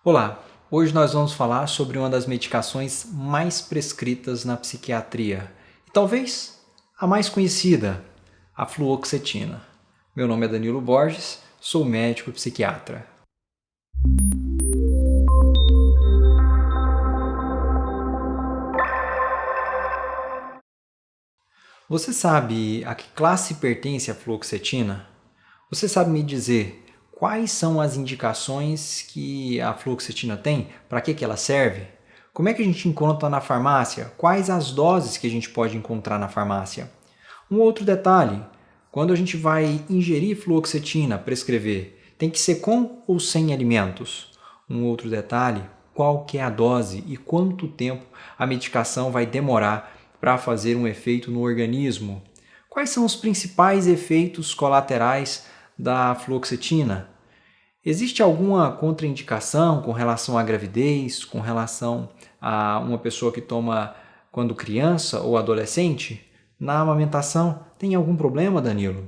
Olá, hoje nós vamos falar sobre uma das medicações mais prescritas na psiquiatria e talvez a mais conhecida, a fluoxetina. Meu nome é Danilo Borges, sou médico e psiquiatra. Você sabe a que classe pertence a fluoxetina? Você sabe me dizer quais são as indicações que a fluoxetina tem? Para que ela serve? Como é que a gente encontra na farmácia? Quais as doses que a gente pode encontrar na farmácia? Um outro detalhe, quando a gente vai ingerir fluoxetina, prescrever, tem que ser com ou sem alimentos? Um outro detalhe, qual que é a dose e quanto tempo a medicação vai demorar para fazer um efeito no organismo? Quais são os principais efeitos colaterais da fluoxetina? Existe alguma contraindicação com relação à gravidez, com relação a uma pessoa que toma quando criança ou adolescente? Na amamentação, tem algum problema, Danilo?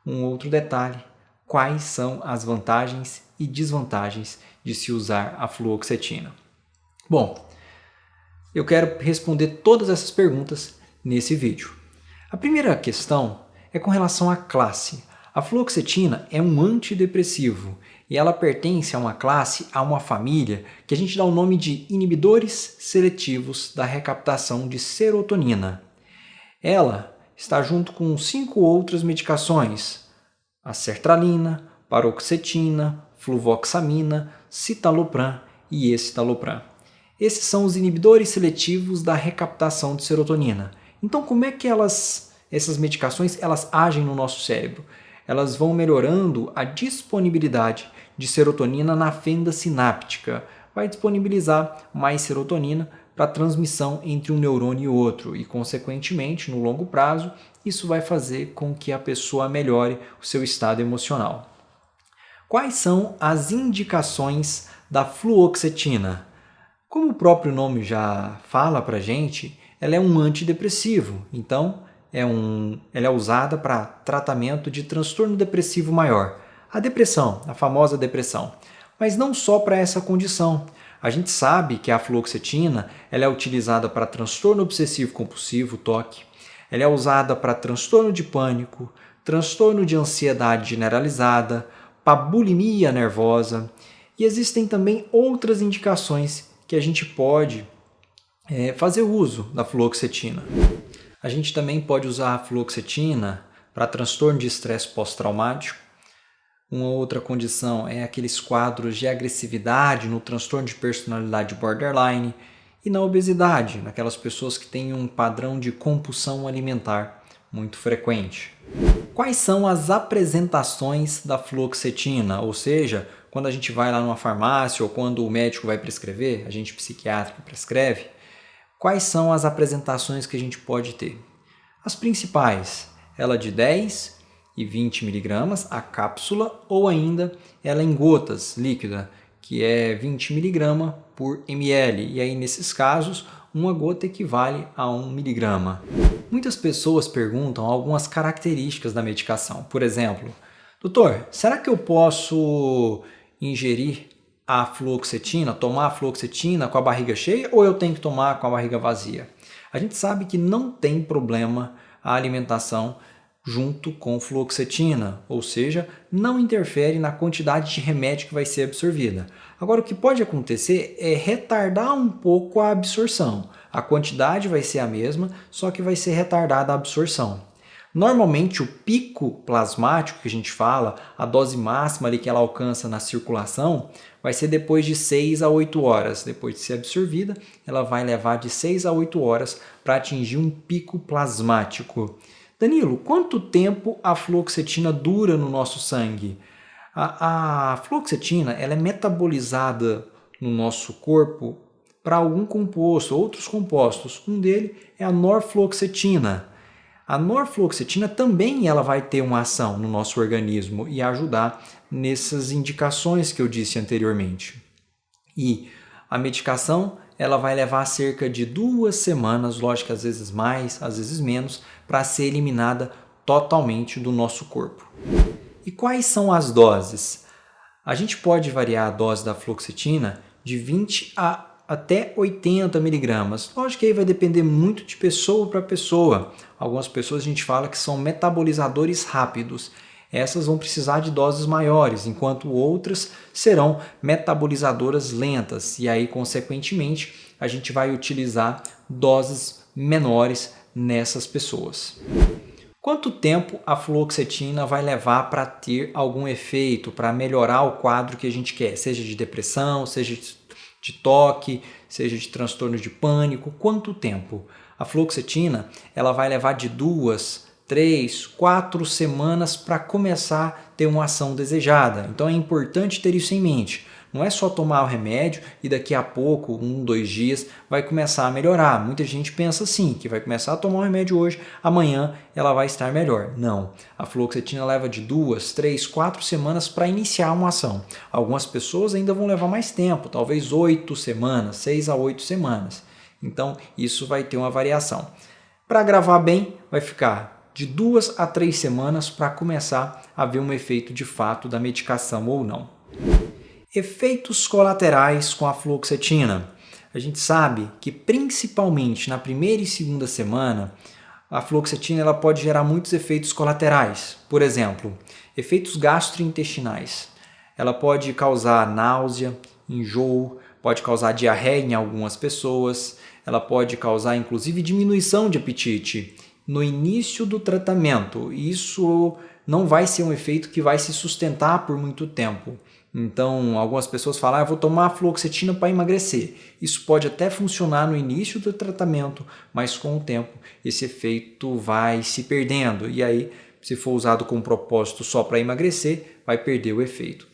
Um outro detalhe, quais são as vantagens e desvantagens de se usar a fluoxetina? Bom, eu quero responder todas essas perguntas nesse vídeo. A primeira questão é com relação à classe. A fluoxetina é um antidepressivo e ela pertence a uma classe, a uma família, que a gente dá o nome de inibidores seletivos da recaptação de serotonina. Ela está junto com 5 outras medicações, a sertralina, paroxetina, fluvoxamina, citalopram e escitalopram. Esses são os inibidores seletivos da recaptação de serotonina. Então, como é que essas medicações agem no nosso cérebro? Elas vão melhorando a disponibilidade de serotonina na fenda sináptica. Vai disponibilizar mais serotonina para a transmissão entre um neurônio e outro e, consequentemente, no longo prazo, isso vai fazer com que a pessoa melhore o seu estado emocional. Quais são as indicações da fluoxetina? Como o próprio nome já fala para a gente, ela é um antidepressivo, então ela é usada para tratamento de transtorno depressivo maior. A depressão, a famosa depressão. Mas não só para essa condição. A gente sabe que a fluoxetina ela é utilizada para transtorno obsessivo compulsivo, TOC. Ela é usada para transtorno de pânico, transtorno de ansiedade generalizada, para bulimia nervosa. E existem também outras indicações que a gente pode fazer uso da fluoxetina. A gente também pode usar a fluoxetina para transtorno de estresse pós-traumático. Uma outra condição é aqueles quadros de agressividade no transtorno de personalidade borderline e na obesidade, naquelas pessoas que têm um padrão de compulsão alimentar muito frequente. Quais são as apresentações da fluoxetina? Ou seja, quando a gente vai lá numa farmácia ou quando o médico vai prescrever, a gente psiquiátrico prescreve, quais são as apresentações que a gente pode ter? As principais, ela de 10 e 20 miligramas, a cápsula, ou ainda ela em gotas, líquida, que é 20 miligramas por ml. E aí, nesses casos, uma gota equivale a 1 miligrama. Muitas pessoas perguntam algumas características da medicação. Por exemplo, doutor, será que eu posso ingerir a fluoxetina, tomar a fluoxetina com a barriga cheia ou eu tenho que tomar com a barriga vazia? A gente sabe que não tem problema a alimentação junto com fluoxetina, ou seja, não interfere na quantidade de remédio que vai ser absorvida. Agora, o que pode acontecer é retardar um pouco a absorção. A quantidade vai ser a mesma, só que vai ser retardada a absorção. Normalmente, o pico plasmático que a gente fala, a dose máxima ali que ela alcança na circulação, vai ser depois de 6 a 8 horas. Depois de ser absorvida, ela vai levar de 6 a 8 horas para atingir um pico plasmático. Danilo, quanto tempo a fluoxetina dura no nosso sangue? A fluoxetina ela é metabolizada no nosso corpo para algum composto, outros compostos. Um deles é a norfluoxetina. A norfluoxetina também ela vai ter uma ação no nosso organismo e ajudar nessas indicações que eu disse anteriormente. E a medicação ela vai levar cerca de 2 semanas, lógico, às vezes mais, às vezes menos, para ser eliminada totalmente do nosso corpo. E quais são as doses? A gente pode variar a dose da fluoxetina de 20 a até 80 miligramas. Lógico que aí vai depender muito de pessoa para pessoa. Algumas pessoas a gente fala que são metabolizadores rápidos. Essas vão precisar de doses maiores, enquanto outras serão metabolizadoras lentas. E aí, consequentemente, a gente vai utilizar doses menores nessas pessoas. Quanto tempo a fluoxetina vai levar para ter algum efeito, para melhorar o quadro que a gente quer, seja de depressão, seja de toque, seja de transtorno de pânico? Quanto tempo? A fluoxetina ela vai levar de 2, 3, 4 semanas para começar a ter uma ação desejada. Então é importante ter isso em mente. Não é só tomar o remédio e daqui a pouco, 1, 2 dias, vai começar a melhorar. Muita gente pensa assim, que vai começar a tomar o remédio hoje, amanhã ela vai estar melhor. Não, a fluoxetina leva de 2, 3, 4 semanas para iniciar uma ação. Algumas pessoas ainda vão levar mais tempo, talvez 8 semanas, 6 a 8 semanas. Então isso vai ter uma variação. Para gravar bem, vai ficar de 2 a 3 semanas para começar a ver um efeito de fato da medicação ou não. Efeitos colaterais com a fluoxetina. A gente sabe que principalmente na primeira e segunda semana, a fluoxetina ela pode gerar muitos efeitos colaterais. Por exemplo, efeitos gastrointestinais. Ela pode causar náusea, enjoo, pode causar diarreia em algumas pessoas, ela pode causar inclusive diminuição de apetite no início do tratamento. Isso não vai ser um efeito que vai se sustentar por muito tempo. Então, algumas pessoas falam, eu vou tomar fluoxetina para emagrecer. Isso pode até funcionar no início do tratamento, mas com o tempo esse efeito vai se perdendo. E aí, se for usado com propósito só para emagrecer, vai perder o efeito.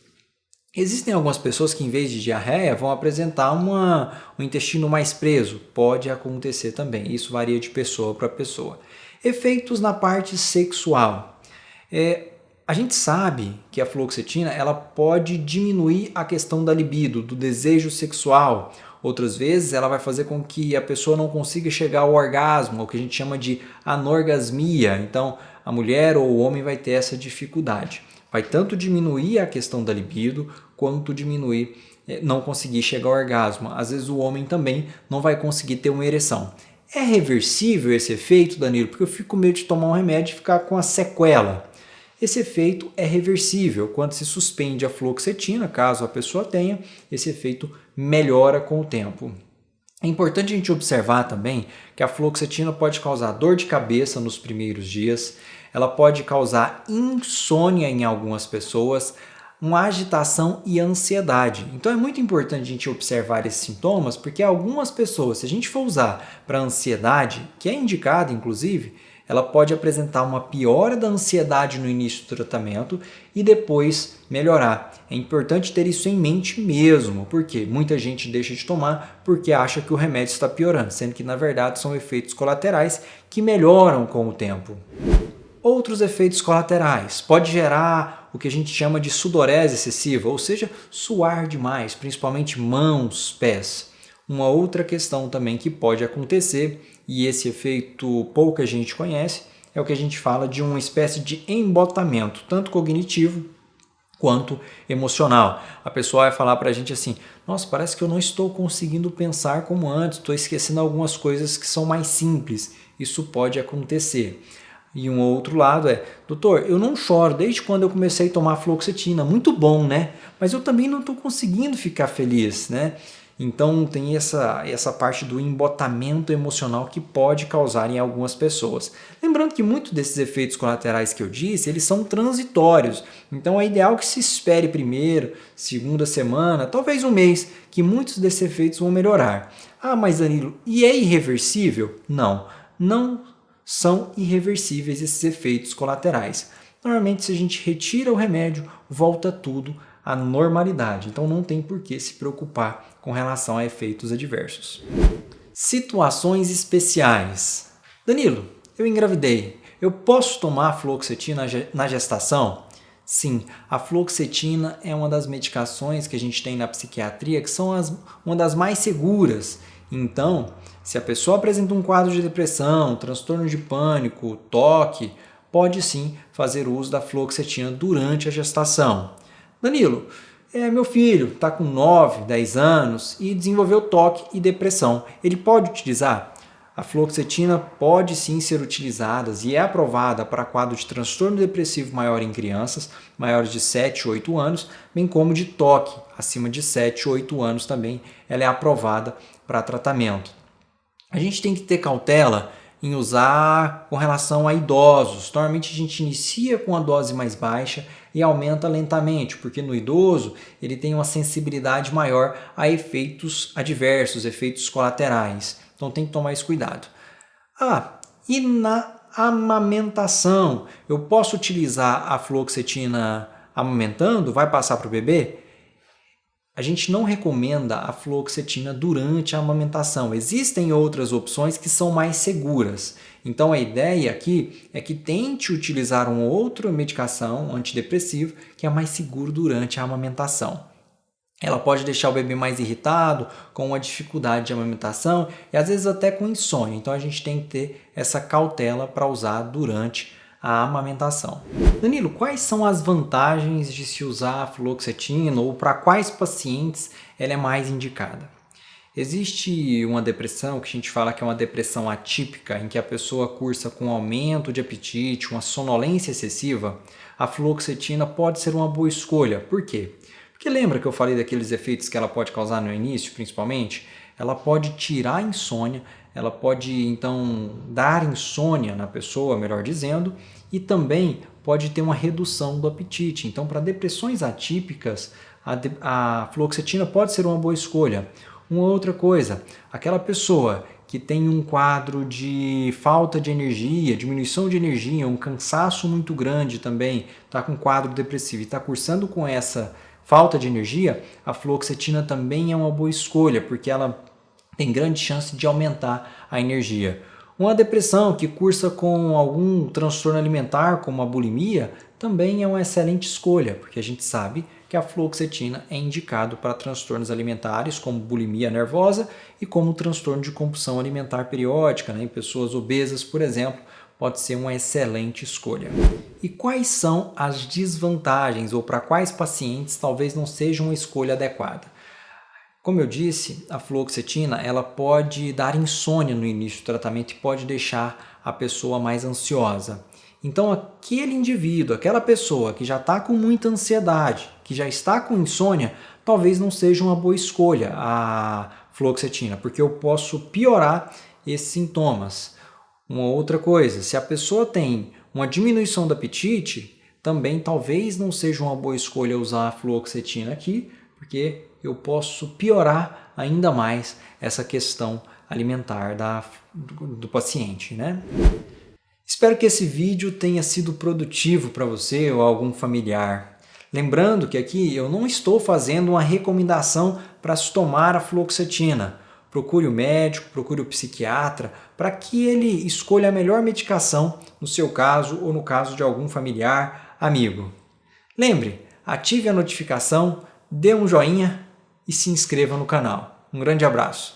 Existem algumas pessoas que, em vez de diarreia, vão apresentar um intestino mais preso. Pode acontecer também. Isso varia de pessoa para pessoa. Efeitos na parte sexual. A gente sabe que a fluoxetina ela pode diminuir a questão da libido, do desejo sexual. Outras vezes ela vai fazer com que a pessoa não consiga chegar ao orgasmo, o que a gente chama de anorgasmia. Então a mulher ou o homem vai ter essa dificuldade. Vai tanto diminuir a questão da libido, quanto diminuir não conseguir chegar ao orgasmo. Às vezes o homem também não vai conseguir ter uma ereção. É reversível esse efeito, Danilo? Porque eu fico com medo de tomar um remédio e ficar com a sequela. Esse efeito é reversível. Quando se suspende a fluoxetina, caso a pessoa tenha, esse efeito melhora com o tempo. É importante a gente observar também que a fluoxetina pode causar dor de cabeça nos primeiros dias, ela pode causar insônia em algumas pessoas, uma agitação e ansiedade. Então é muito importante a gente observar esses sintomas, porque algumas pessoas, se a gente for usar para ansiedade, que é indicada inclusive, ela pode apresentar uma piora da ansiedade no início do tratamento e depois melhorar. É importante ter isso em mente mesmo, porque muita gente deixa de tomar porque acha que o remédio está piorando, sendo que na verdade são efeitos colaterais que melhoram com o tempo. Outros efeitos colaterais, pode gerar o que a gente chama de sudorese excessiva, ou seja, suar demais, principalmente mãos, pés. Uma outra questão também que pode acontecer, e esse efeito pouca gente conhece, é o que a gente fala de uma espécie de embotamento, tanto cognitivo quanto emocional. A pessoa vai falar para a gente assim, nossa, parece que eu não estou conseguindo pensar como antes, estou esquecendo algumas coisas que são mais simples. Isso pode acontecer. E um outro lado é, doutor, eu não choro desde quando eu comecei a tomar fluoxetina, muito bom, né? Mas eu também não estou conseguindo ficar feliz, né? Então tem essa parte do embotamento emocional que pode causar em algumas pessoas. Lembrando que muitos desses efeitos colaterais que eu disse, eles são transitórios. Então é ideal que se espere primeiro, segunda semana, talvez um mês, que muitos desses efeitos vão melhorar. Ah, mas Danilo, e é irreversível? Não, não são irreversíveis esses efeitos colaterais. Normalmente, se a gente retira o remédio, volta tudo à normalidade. Então, não tem por que se preocupar com relação a efeitos adversos. Situações especiais. Danilo, eu engravidei. Eu posso tomar fluoxetina na gestação? Sim, a fluoxetina é uma das medicações que a gente tem na psiquiatria que são uma das mais seguras. Então, se a pessoa apresenta um quadro de depressão, transtorno de pânico, toque, pode sim fazer uso da fluoxetina durante a gestação. Danilo, Meu filho está com 9, 10 anos e desenvolveu toque e depressão. Ele pode utilizar? A fluoxetina pode sim ser utilizada e é aprovada para quadro de transtorno depressivo maior em crianças maiores de 7 ou 8 anos, bem como de toque acima de 7 ou 8 anos também. Ela é aprovada para tratamento. A gente tem que ter cautela em usar com relação a idosos. Normalmente a gente inicia com a dose mais baixa e aumenta lentamente, porque no idoso ele tem uma sensibilidade maior a efeitos adversos, efeitos colaterais. Então tem que tomar esse cuidado. E na amamentação, eu posso utilizar a fluoxetina amamentando? Vai passar para o bebê? A gente não recomenda a fluoxetina durante a amamentação. Existem outras opções que são mais seguras. Então a ideia aqui é que tente utilizar uma outra medicação antidepressiva que é mais seguro durante a amamentação. Ela pode deixar o bebê mais irritado, com uma dificuldade de amamentação e às vezes até com insônia. Então a gente tem que ter essa cautela para usar durante a amamentação. Danilo, quais são as vantagens de se usar a fluoxetina ou para quais pacientes ela é mais indicada? Existe uma depressão que a gente fala que é uma depressão atípica, em que a pessoa cursa com aumento de apetite, uma sonolência excessiva. A fluoxetina pode ser uma boa escolha. Por quê? Porque lembra que eu falei daqueles efeitos que ela pode causar no início, principalmente? Ela pode tirar a insônia, ela pode então dar insônia na pessoa, melhor dizendo, e também pode ter uma redução do apetite. Então, para depressões atípicas, a fluoxetina pode ser uma boa escolha. Uma outra coisa, aquela pessoa que tem um quadro de falta de energia, diminuição de energia, um cansaço muito grande também, está com um quadro depressivo e está cursando com essa falta de energia, a fluoxetina também é uma boa escolha, porque ela tem grande chance de aumentar a energia. Uma depressão que cursa com algum transtorno alimentar, como a bulimia, também é uma excelente escolha, porque a gente sabe que a fluoxetina é indicado para transtornos alimentares, como bulimia nervosa e como transtorno de compulsão alimentar periódica, em pessoas obesas, por exemplo, pode ser uma excelente escolha. E quais são as desvantagens ou para quais pacientes talvez não seja uma escolha adequada? Como eu disse, a fluoxetina ela pode dar insônia no início do tratamento e pode deixar a pessoa mais ansiosa. Então, aquele indivíduo, aquela pessoa que já está com muita ansiedade, que já está com insônia, talvez não seja uma boa escolha a fluoxetina, porque eu posso piorar esses sintomas. Uma outra coisa, se a pessoa tem uma diminuição do apetite, também talvez não seja uma boa escolha usar a fluoxetina aqui, porque eu posso piorar ainda mais essa questão alimentar do paciente, Espero que esse vídeo tenha sido produtivo para você ou algum familiar. Lembrando que aqui eu não estou fazendo uma recomendação para se tomar a fluoxetina. Procure o médico, procure o psiquiatra, para que ele escolha a melhor medicação no seu caso ou no caso de algum familiar, amigo. Lembre, ative a notificação, dê um joinha e se inscreva no canal. Um grande abraço!